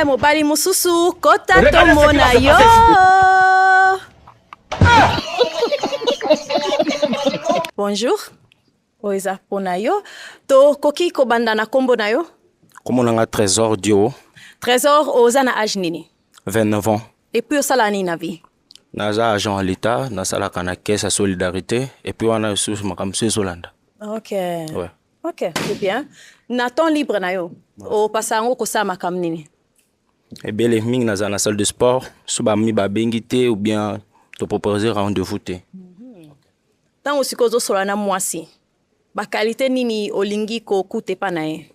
mobali mususu kota tomona yo. Bonjour. Oeza pona yo. To koki kobanda na kombo na yo? Kombo nanga Trésor Dio. Trésor oza na âge nini? 29 ans. Et puis osala nini na vie? Naza agent à l'État, nasalaka na caisse à solidarité et puis on a sous makambo Zolanda. OK. Ouais. OK, c'est bien. Na temps libre na yo. O pasango kosala makambo nini? Et bien les ming naza na salle de sport, suba mi ba bengité ou bien te proposer rendez-vous te. Tango sikozo sola na mwasi. Ba qualité nini olingi ko kute pa na ye?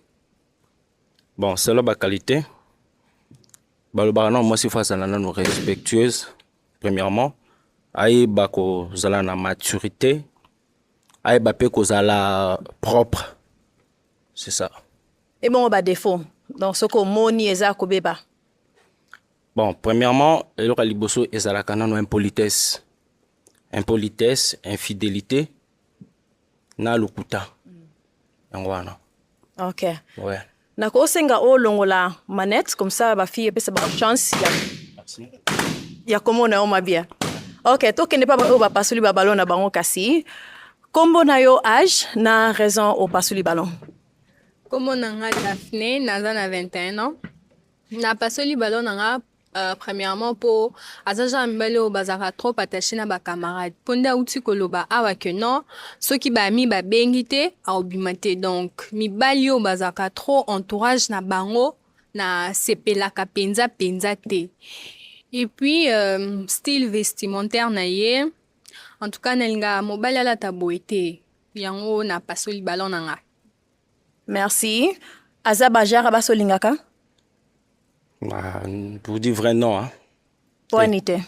Bon, c'est là ba qualité. Balobara non moi si face à nana respectueuse premièrement. Aïe ba ko zala na maturité. Aïe ba pe ko zala propre. C'est ça. Et bon ba défaut. Donc ce ko moni eza ko beba. Bon, premièrement, il y a liboso ezalaka nano impolitesse. Impolitesse, infidélité, na lukuta. Yangwana. OK. Ouais. Na ko senga o longola manette comme ça ba fille pesa ba chance ya. Merci. Ya komona o mabia. OK, to kende pa ba pasuli ba ballon na bango kasi. Kombo na yo âge na raison au pasuli ballon. Kombo nanga Daphné, naza na 21 ans. Na pasoli ballon nanga premièrement pour azaja mbele o bazaka trop attaché na ba camarade. Ponda uti koloba awa que non, ceux qui ba mi ba bengité a obimate donc mi balio bazaka trop entourage na bango na sepelaka penza te. Et puis style vestimentaire na ye en tout cas nalinga mobali ala taboete yango na pasoli ballon nanga. Merci. Azaba jara basolingaka? Pour dire vrai non, hein. Poinité.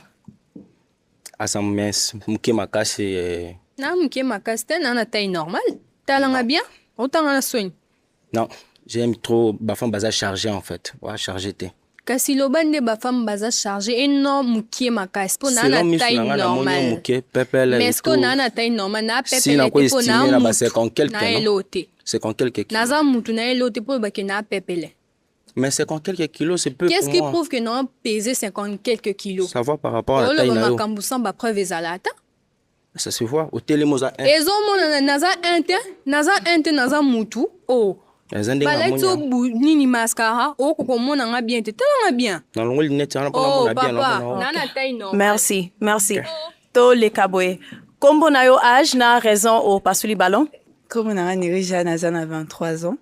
Asam mes muke makasi. Na muke makasi te na taille normale. Talanga bien, autant na soigne. Non, j'aime trop ba femme baza chargé en fait. Ouais, chargé te. Kasi lobande ba femme baza chargé et non muke makasi po na taille normale. Muke pepele. Mais est-ce qu'on a na taille normale na pepele si na ko estimer na ba c'est quand quelques na elote. C'est quand quelques kilos. Naza mutu na elote po ba ke na pepele. Mais 50 quelques kilos, c'est peu. Qu'est-ce qui prouve que non peser 50 quelques kilos? Ça voit par rapport à la taille. Ça se voit. Au télémosa 1. Et naza mutu. Oh. Balaito nini mascara. Oh, comment on a bien. T'es tellement bien. Oh, papa. Nana taille non. Merci, merci. To le kabwe. Kombo na yo âge na raison au pasuli ballon? Comme on a Nerija Nazana 23 ans.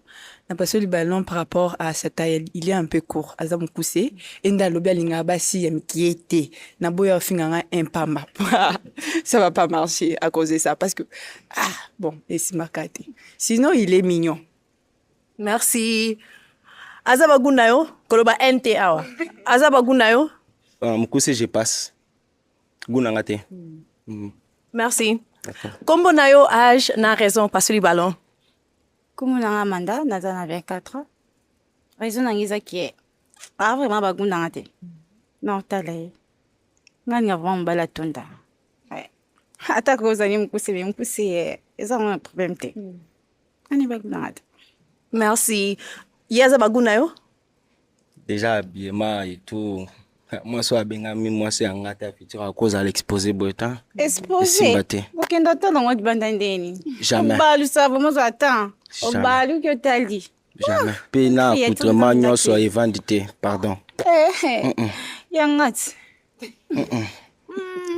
Na passe le ballon par rapport à sa taille, il est un peu court. Azam poussé. Enda lobia linga basi yam qui était. Na boya finganga impamba. Ça va pas marcher à cause de ça parce que bon, et c'est marqué. Sinon il est mignon. Merci. Azaba gunayo koloba NT awa. Azaba gunayo. Mukuse je passe. Gunangate. Merci. Kombo na yo âge na raison passe le ballon. Comme on a Amanda, naza na 24 ans. Raison nangiza qui vraiment bagunda ngate. Non, tale. Ngani vraiment bala tonda. Ouais. Ata ko zani mkuse eza un problème te. Ngani bagunda ngate. Merci. Yaza baguna yo? Déjà habillement et tout. Moi so abengami moi c'est ngata futur à cause à l'exposé boetan. Exposé. Okenda tolo ngodi bandandeni. Jamais. Balu ça vraiment attends. Obalu que t'as dit. Jamais. Pena accoutrement nyonso evandité, pardon. Yangat.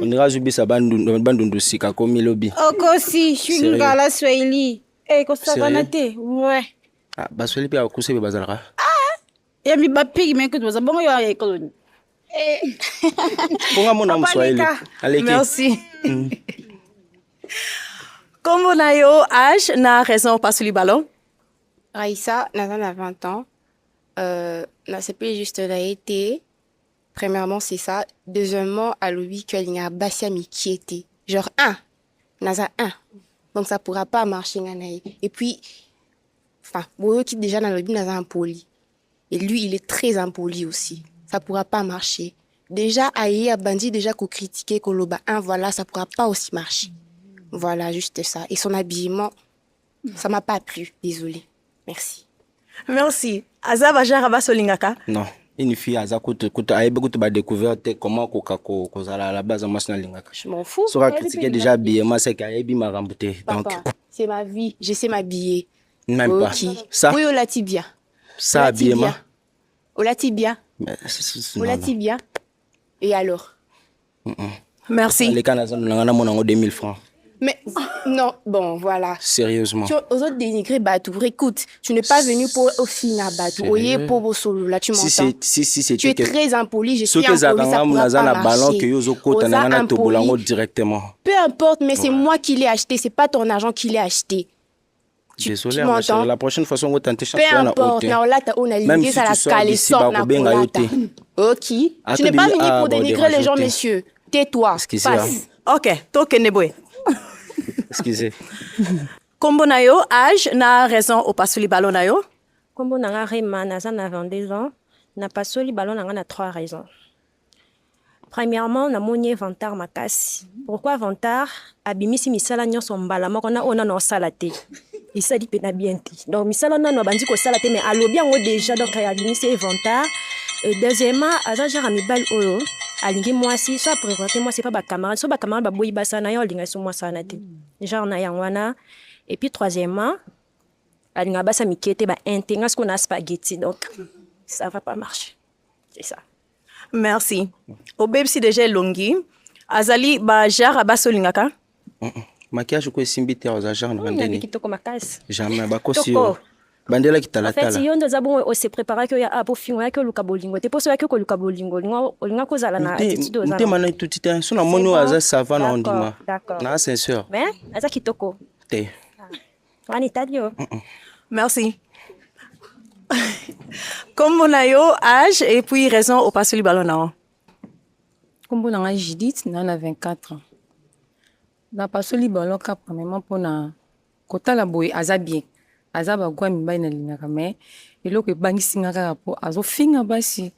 On ira zubi sa bandundu sika komi lobi. Okosi, shungala swahili. Ko savana te. Ouais. Ah, basweli pia akuse be bazalaka. Ya mi bapigi mais que tu vas bongo ya école. Ponga mona mswahili. Merci. Kombo na yo âge na raison pasuli ballon? Raïssa, Nathan 20 ans. Na CP juste là été. Premièrement, c'est ça. Deuxièmement, à lui, qu'il y a Bassiami qui était. Genre 1. Naza 1. Donc ça pourra pas marcher. Et puis, enfin, Boyo qui déjà dans le but, Naza impoli. Et lui, il est très impoli aussi. Ça pourra pas marcher. Déjà, Aïe a bandit déjà qu'on critiquait Koloba 1, voilà, ça pourra pas aussi marcher. Voilà, juste ça. Et son habillement, ça m'a pas plu. Désolée. Merci. Merci. Azaba jara basolingaka? Non. une fille aza kutu ayebi kutu ba découverte comment kozala à la base moi sinalingaka. Je m'en fous. Sera critiquer déjà habillement c'est qu'ayebi makambo te. Donc Papa, c'est ma vie. Je sais m'habiller. même pas. Ok. Ça Oui, on bien. ça habillement. On l'a bien. Mais On l'a bien. Et alors? Merci. Les canadiens nous avons 2000 francs. Mais non, bon, voilà. Sérieusement. Tu aux autres dénigré Batou. Écoute, tu n'es pas venu pour au final Batou. Oye pour vos solo là, tu m'entends? Si c'était Tu es très impoli, je suis que impoli, ça pourra pas ballon que marcher. yozo kota Oza na impoli. tobolango directement. Peu importe, mais c'est moi qui l'ai acheté, c'est pas ton argent qui l'ai acheté. Désolé, tu ma chérie, m'entends? la prochaine fois on va tenter Peu importe, na olata on a même lié si ça tu la sors calé d'ici, sort na bakobenga yo kolata. te. Ok. Tu n'es pas venu pour dénigrer les gens, monsieur. Tais-toi. Excusez. Passe. Ok, tokende boy. Excusez. Kombo na yo, âge na raison au pasuli balo na yo. Kombo nanga Rema, naza na 22 ans. Na pasoli ballon nanga na 3 raisons. Premièrement, na moni vantard makasi. Pourquoi vantard? Abimisi misala nyonso mbala moko na ona no sala te. Isali pe na bien te. Donc misala na no bandi ko sala te mais alobi yango déjà donc abimisi vantard. Et deuxièmement, aza genre mibal oyo alingi mwasi so présenter moi c'est pas ba camarade, so ba camarade ba boyi basa na yo linga so moi sana te. Genre na yangwana. Et puis troisièmement, alinga basa mikete ba intenga ce qu'on a spaghetti donc ça va pas marcher. C'est ça. Merci. Au bebsi déjà longi. Azali ba jar abasolingaka. Maquillage ko simbi te aux agents On a ndeni. kitoko makasi. Jamais bakosi Toko. bandela kitala En fait, tala. si on doit bon se préparer que ya pour finir que luka bolingo. Te poso ya que luka bolingo. Linga ko zala na attitude ozala. Nte mana tout temps so na moni aza savant na ondima. D'accord. Na sincère. Mais aza kitoko. Te. Wani tadio. Merci. Kombo na yo, âge et puis raison au pasuli balo na yo. Kombo nanga Judith, na 24 ans. Na pasoli ballon ka premièrement pour na kotala boy aza bien. Aza ba gwa mibali na lingaka mais eloko ebangisi nga kaka po azofinga basi.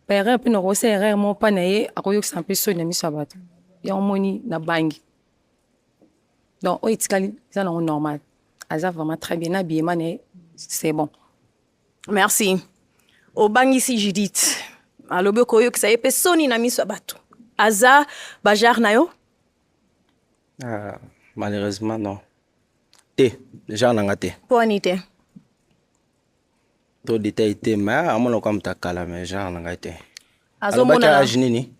Père pe na rosa erreur mo pa na ye akoyokisa mpe so na miso ya bato. Ya omoni na bangi. Donc o itikali ça na normal. Aza vraiment très bien habillement c'est bon. Merci. Obangisi Judith. Alobi ko yo kisa yepe soni na miso ya bato. Aza ba jar na yo. Ah, malheureusement non. Te, déjà nanga te. Po anite. To détail te mais amona comme ta kala mais genre nanga te. Azo Alors mona baka na. âge nini?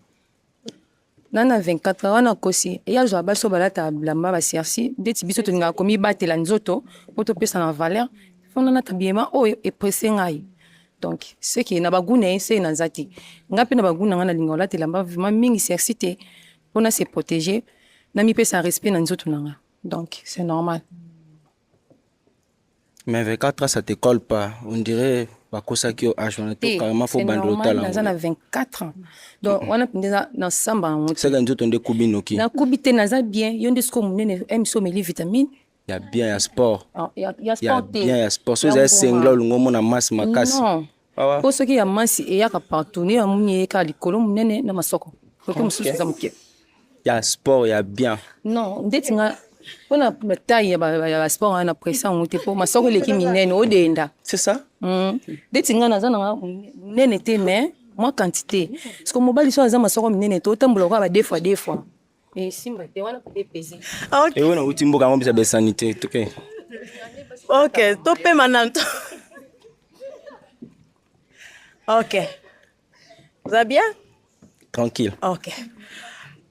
Nana 24 ans wana kosi eya zo baso balata blamba ba sersi ndeti biso to nga komi batela nzoto poto pesa na valeur fona na tabiema o e pressé ngai donc ce qui na bagune c'est na nzati ngapi na baguna ngana linga olatela lamba vraiment mingi sersi te pona se protéger na mi pesa respect na nzoto nanga donc c'est normal. Mais 24 ans ça te colle pas. On dirait bakosa ki âge on est carrément faut bande l'hôtel. C'est normal, 24 ans. Donc on a pendeza na samba en C'est quand nzoto nde kubinoki. na kubite naza bien yonde sko munene emso meli vitamine. Il y a bien ya sport. Il y a Il y a sport. bien ya sport. So za sengla lungo mona masse makasi. Non. Awa. Po soki ya masi eyaka partout ne ya munye eka likolo munene na masoko. Kote mususu za muke. Il y a sport, il y a bien. Non, ndeti nga pona bataille ya sport na pression ngote po masoko leki minene odenda. C'est ça? Ndeti nga naza na nene te mais moi quantité. Parce que mobali so aza masoko minene to tambola kwa ba deux fois. Et simba te wana peut peser. Ok. Et on a utimbo quand même sanité, OK. Ok, tope mananto. Ok. Vous allez bien? Tranquille. Ok.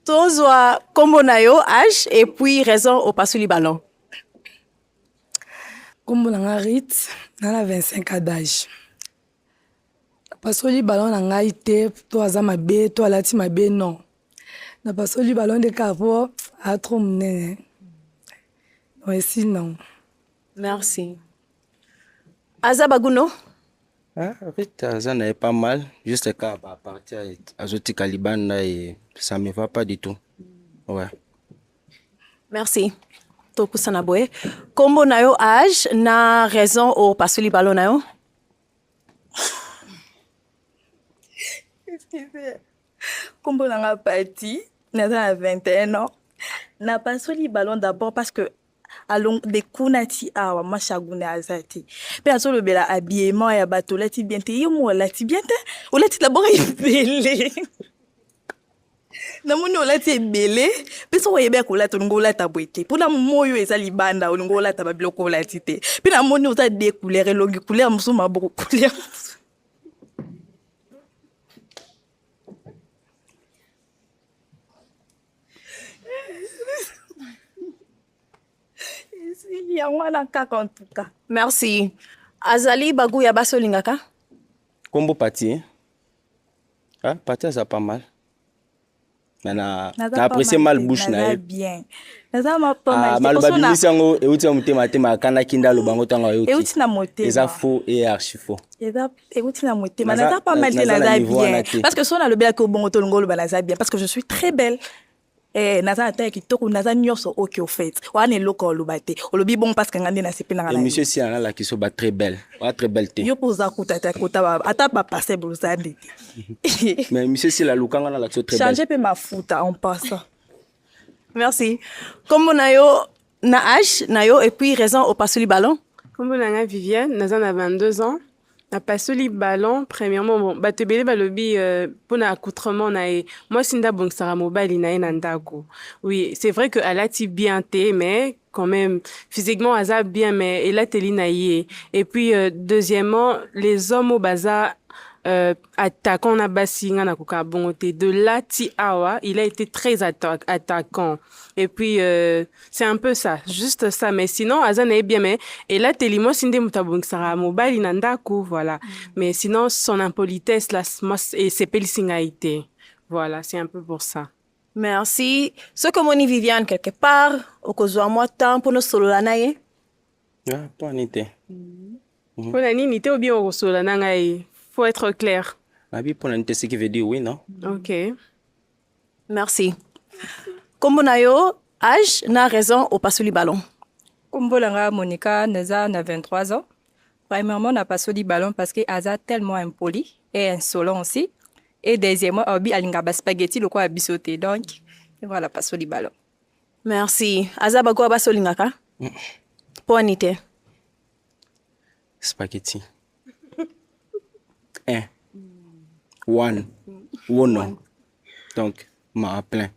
Tozwa kombo na yo, âge et puis raison au pasuli ballon. Kombo nanga Rit, nana 25 ans d'âge. Pasoli ballon nanga ite, to aza mabe, to alati mabe non. Na pasoli ballon de carreau a trop mnene. Ouais, sinon. Merci. Aza baguno? Ah, Rita, ça n'est pas mal. Juste quand à partir à Zoti Caliban et ça me va pas du tout. Ouais. Merci. Tokusana boy. Kombo na yo, âge na raison au pasuli ballon na yo? Kombo nanga Pati, naza na 21 ans. Na pasoli ballon d'abord parce que along de kuna ti awa mashagune azati pe azolobela habillement ya bato olati bien te yo mo olati bien te olati d'abord ebele namoni olati ebele mpe soki oyebi akolata olingo olata boye te mpona moyo eza libanda olingo olata babiloko olati te mpe namoni oza de couleur elongi couleur mosusu maboko couleur yango wana kaka en tout cas. Merci. Azali bagu ya baso lingaka? Kombo Pati, hein? Ah, Pati, ça pas mal. Mais na apprécié mal bouche na bien. Naza ma pas mal. Mal babimisi yango euti mutema tema kana kinda lobango tango euti. Euti na motema. Eza faux et archi faux. Eza euti na motema. Naza pas mal te naza bien. Parce que son a le bel ko bongo to ngolo naza bien parce que je suis très belle. Naza ata kitoko naza nyonso oki au fait. Wana eloko lobate. Olobi bon parce que ngande na sepe na ngala. Et monsieur si ana la qui so ba très belle. Wa très belle te. Yo poza kutata kota ata ba passer blosade. Mais monsieur si la lukanga na la so très belle. Changer pe ma futa en passant. Merci. Comme on a yo na âge, na yo et puis raison au pasoli ballon. Comme on a Viviane, Nazan a 22 ans. Na pasoli ballon, premièrement, bon, batebele balobi pour na accoutrement na e. Moi sinda bon sara mobile na nandako. Oui, c'est vrai que alati bien té mais quand même physiquement aza bien mais elle a teli na yé. Et puis deuxièmement, les hommes au bazar attaquant na basinga na koka bongote de là ti awa il a été très attaquant et puis c'est un peu ça juste ça mais sinon azana est bien mais et là telimo sinde mutabong sara mobile inandako voilà mais sinon son impolitesse là et c'est pelsingaité voilà c'est un peu pour ça. Merci. Ce que moni Viviane quelque part au kozwa moi temps pour nos solo la naie. Ah, pas nité. Pour la nité ou bien au solo la naie. Faut être clair. Abi pour nité ce qui veut dire oui non. OK. Merci. Comme on a yo âge na raison au pasoli ballon. Kombo langa Monica Neza na 23 ans. Premièrement na pasoli ballon parce que aza tellement impoli et insolent aussi. Et deuxièmement, Obi alinga ba spaghetti le quoi a bisoté. Donc, voilà, passo li ballon. Merci. Azaba quoi baso lingaka? Poinité. Spaghetti. 1. Wono. Donc, ma plein.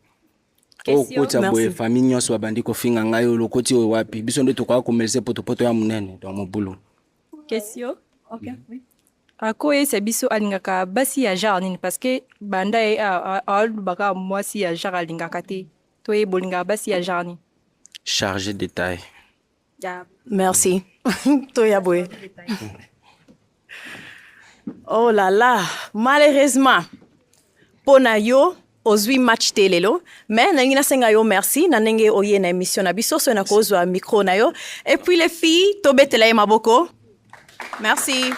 Oh, kocha boye famille nyonso abandi ko finga ngayo lokoti o wapi. Biso ndo to kwa komelise poto ya munene dans mon boulot. Question? OK, oui. Ako c'est biso alingaka basi ya jarnine parce que banda e a baka mwasi ya jar alingaka te to e bolinga basi ya jarnine. Chargé de détail. Yeah. Merci. Toya boy. Oh là là, malheureusement pona yo ozwi match telelo mais nangina senga yo merci na nenge oye na émission na biso so na kozwa micro na yo et puis les filles tobetela maboko. Merci.